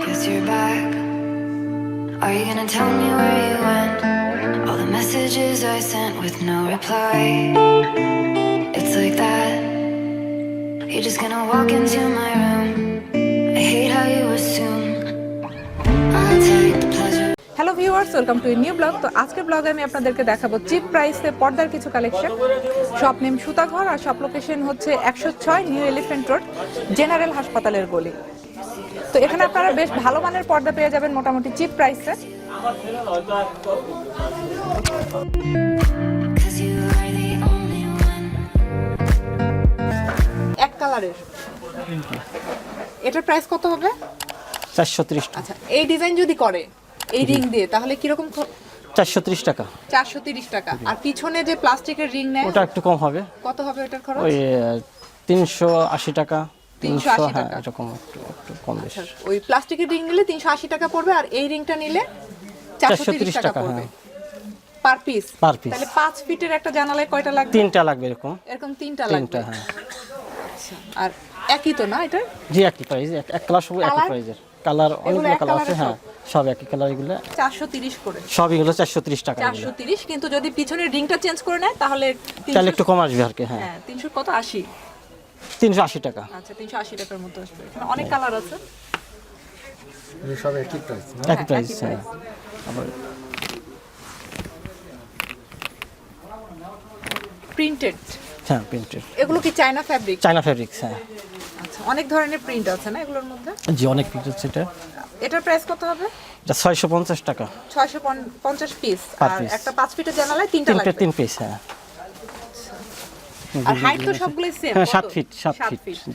Guess you're back. Are you gonna tell me where you went? All the messages I sent with no reply. It's like that. You're just gonna walk into my room. I hate how you assume I'll take the pleasure. Hello viewers, welcome to a new blog. তো আজকের ব্লগে আমি আপনাদেরকে দেখাবো chip প্রাইসে পর্দার কিছু collection. Shop name সুতাঘর আর shop location হচ্ছে 106 নিউ এলিফ্যান্ট রোড, জেনারেল হাসপাতালের গলি। তো এখানে আপনারা বেশ ভালো মানের পর্দা পেয়ে যাবেন মোটামুটি চিপ প্রাইসে। এক কালারের এটার প্রাইস কত হবে? 430 টাকা। আচ্ছা, এই ডিজাইন যদি করে এই রিং দিয়ে তাহলে কি রকম? 430 টাকা। 430 টাকা। আর পিছনে যে প্লাস্টিকের রিং নেয় ওটা একটু কম হবে। কত হবে ওটার খরচ? ওই 380 টাকা। 380 টাকা এরকম একটু কম বেশি। ওই প্লাস্টিকের রিং নিলে 380 টাকা পড়বে, আর এই রিংটা নিলে 430 টাকা পড়বে পার পিস। তাহলে 5 ফিটের একটা জানালায় কয়টা লাগবে? 3টা লাগবে। এরকম 3টা লাগবে। হ্যাঁ। আচ্ছা, আর একই তো না এটা? জি, একই প্রাইস, এক কালার, সব একই প্রাইসের। কালার অনেকগুলো কালার আছে। হ্যাঁ, সব একই কালার। এগুলো 430 করে। সব এগুলো 430 টাকা। 430, কিন্তু যদি পিছনের রিংটা চেঞ্জ করে নেয় তাহলে একটু কম আসবে আর কি। হ্যাঁ, 300 কত 80? 380 টাকা। আচ্ছা, 380 টাকার মতো আসবে। এখানে অনেক কালার আছে। সব একই প্রাইস। একই প্রাইস। হ্যাঁ। আবার প্রিন্টেড। হ্যাঁ, প্রিন্টেড। এগুলো কি চায়না ফ্যাব্রিক? China fabrics. হ্যাঁ। আচ্ছা, অনেক ধরনের প্রিন্ট আছে না এগুলোর মধ্যে? জি, অনেক প্রিন্ট আছে। এটার প্রাইস কত হবে? এটা 650 টাকা। 650 পিস। আর একটা 5 ফিটের জানালায় 3টা লাগবে। 3 পিস। হ্যাঁ। আর হাইট তো সবগুলোই সেম? হ্যাঁ, 7 ফিট।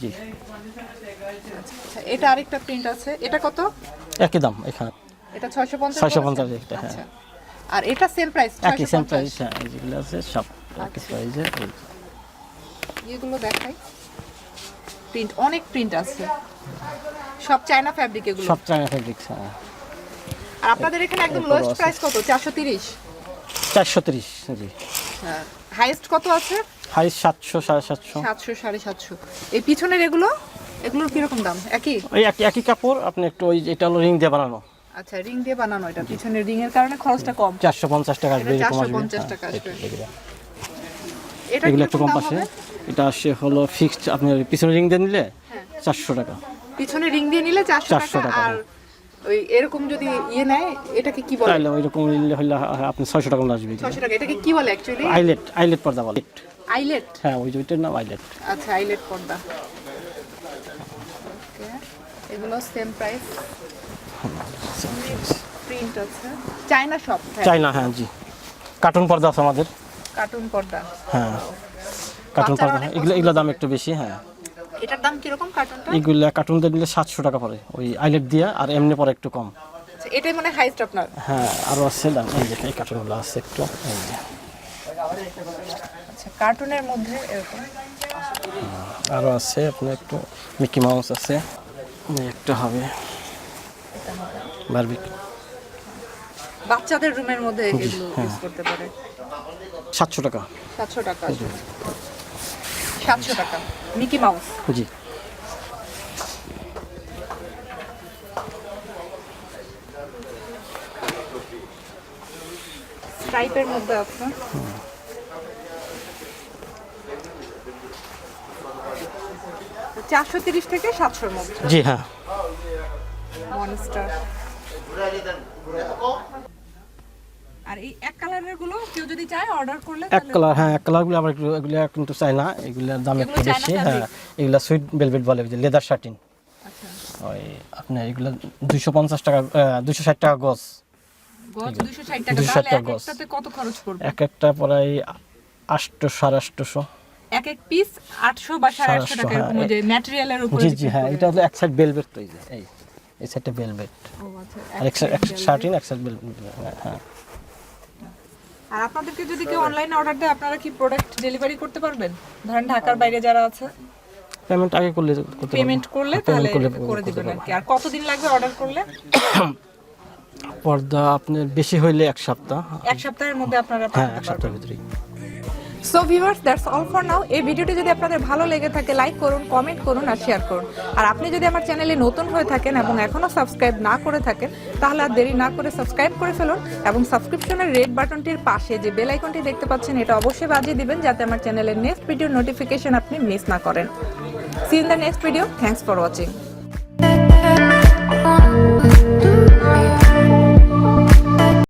জি। আচ্ছা, এটা আরেকটা প্রিন্ট আছে। এটা কত? একই দাম এখানে। এটা 650। 650 একটা। হ্যাঁ। আচ্ছা, আর এটা সেম প্রাইস? একই সেম প্রাইস। হ্যাঁ, যেগুলো আছে সব একই প্রাইসে। এগুলো দেখাই। প্রিন্ট অনেক প্রিন্ট আছে, সব চায়না ফ্যাব্রিক। এগুলো সব চায়না ফ্যাব্রিক্স। হ্যাঁ। আর আপনাদের এখানে একদম লোয়েস্ট প্রাইস কত? 430। 430। জি। হ্যাঁ। হাইয়েস্ট কত আছে? হাই 700, 750। 700, 750। এই পিছনের এগুলোর কি রকম দাম? একই? ওই একই কাপড়। আপনি একটু ওই এটা হলো রিং দিয়ে বানানো। আচ্ছা, রিং দিয়ে বানানো। এটা পিছনের রিং এর কারণে খরচটা কম। 450 টাকা আসবে। এরকম আসবে। 450 টাকা আসবে। এটা এগুলো একটু কম পাশে। এটা আসে হলো ফিক্সড। আপনি পিছনে রিং দিয়ে নিলে 400 টাকা। পিছনে রিং দিয়ে নিলে 400 টাকা। আর ওই এরকম যদি নেয় এটাকে কি বলে? তাহলে ওইরকম নিলে হলে আপনি 600 টাকা আসবে। 600 টাকা। এটাকে কি বলে অ্যাকচুয়ালি? আইলেট পর্দা বলে। আইলেট? হ্যাঁ, ওইটার নাম আইলেট। আচ্ছা, আইলেট পর্দা। ওকে, এগুলো সেম প্রাইস। প্রিন্ট আছে চায়না সব? চায়না। হ্যাঁ, জি। কার্টুন পর্দা আছে আমাদের। কার্টুন পর্দা। হ্যাঁ, কার্টুন পর্দা। এগুলো দাম একটু বেশি। হ্যাঁ। এটার দাম কি রকম কার্টুনটা? এগুলো কার্টুন দিয়ে নিলে 700 টাকা পড়ে ওই আইলেট দিয়ে। আর এমনি পরে একটু কম। আচ্ছা, এটাই মানে হাইস্ট আপনার? হ্যাঁ, আরো আছে দাম। এই যে এই কার্টুনগুলো আছে একটু। এই যে আচ্ছা, কার্টুনের মধ্যে এরকম আরো আছে। আপনি একটু মিকি মাউস আছে। একটা হবে বারবি। বাচ্চাদের রুমের মধ্যে এগুলো ইউজ করতে পারে। 700 টাকা। 700 টাকা। 700 টাকা মিকি মাউস। জি। স্ট্রাইপের মধ্যে আছে। তো 430 থেকে 700 এর মধ্যে। জি। হ্যাঁ। মনস্টার। আর এই এক কালারের গুলো কেউ যদি চায় অর্ডার করলে এক কালার। হ্যাঁ, এক কালারগুলো আবার এগুলো কিন্তু চাই না। এগুলোর দাম একটু বেশি। হ্যাঁ, এগুলো সুইট ভেলভেট বলে, যে লেদার শার্টিন। আচ্ছা, ওই আপনার এগুলো 250 টাকা, 260 টাকা গজ। 260 টাকা। 260 টাকা তাহলে গজ। একটাতে কত খরচ পড়বে? একটা প্রায় 800, 850। এক পিস 800 বা 850 টাকা এরকম, যে ম্যাটেরিয়ালের উপরে। জি। হ্যাঁ, এটা হলো এক সাইড ভেলভেট। তো এই সাইডটা ভেলভেট। ও আচ্ছা, আর এক শার্টিন, এক সাইড ভেলভেট। হ্যাঁ। আর আপনাদেরকে যদি কেউ অনলাইনে অর্ডার দেয় আপনারা কি প্রোডাক্ট ডেলিভারি করতে পারবেন? ধরেন ঢাকার বাইরে যারা আছে, পেমেন্ট আগে করলে পেমেন্ট করলে তাহলে করে দিবেন আর কি। আর কতদিন লাগবে অর্ডার করলে? পর্দা আপনার বেশি হইলে এক সপ্তাহ। এক সপ্তাহের মধ্যে আপনারা? হ্যাঁ, এক সপ্তাহের ভিতরেই। So viewers, that's all for now. এই ভিডিওটি যদি আপনাদের ভালো লেগে থাকে লাইক করুন, কমেন্ট করুন আর শেয়ার করুন। আর আপনি যদি আমার চ্যানেলে নতুন হয়ে থাকেন এবং এখনো সাবস্ক্রাইব না করে থাকেন তাহলে আর দেরি না করে সাবস্ক্রাইব করে ফেলুন এবং সাবস্ক্রিপশনের রেড বাটনটির পাশে যে বেল আইকনটি দেখতে পাচ্ছেন এটা অবশ্যই বাজিয়ে দিবেন যাতে আমার চ্যানেলের নেক্সট ভিডিও নোটিফিকেশন আপনি মিস না করেন। See in the next video. Thanks for watching.